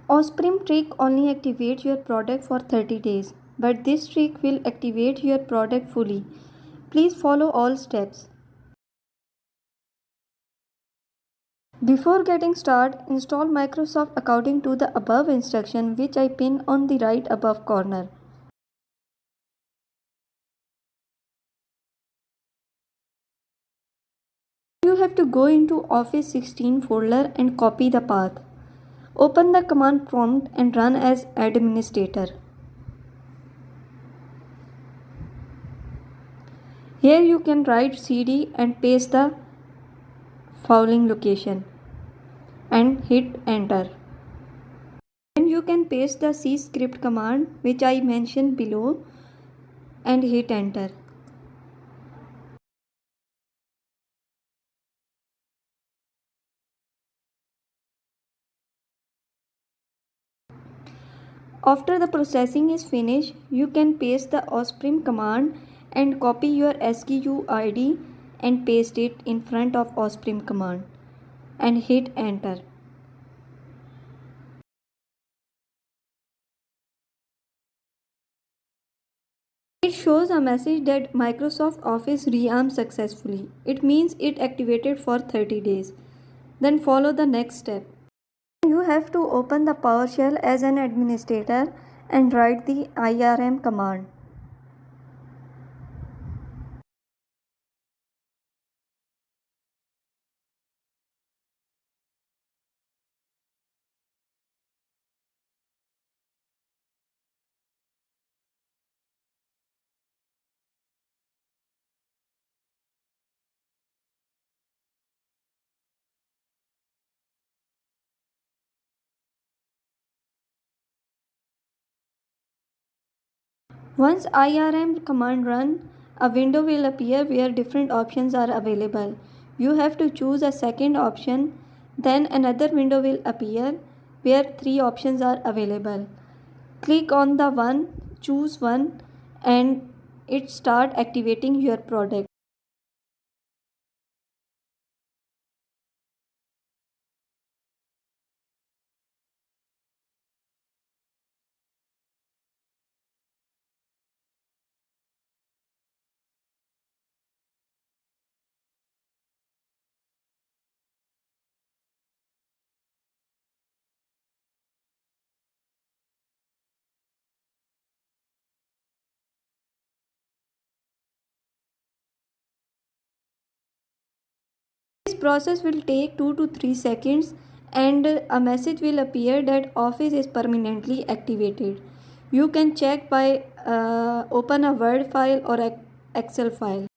Osprim trick only activates your product for 30 days, but this trick will activate your product fully. Please follow all steps. Before getting started, install Microsoft according to the above instruction which I pin on the right above corner. You have to go into Office 16 folder and copy the path. Open the command prompt and run as administrator. Here you can write cd and paste the following location and hit enter. Then you can paste the cscript command which I mentioned below and hit enter. After the processing is finished, you can paste the osprim command and copy your SKU and paste it in front of osprim command and hit enter. It shows a message that Microsoft Office rearmed successfully. It means it activated for 30 days. Then follow the next step. You have to open the PowerShell as an administrator and write the IRM command. Once IRM command run, a window will appear where different options are available. You have to choose a second option, then another window will appear where 3 options are available. Click on the one, choose one, and it start activating your product. This process will take 2 to 3 seconds and a message will appear that Office is permanently activated. You can check by open a Word file or Excel file.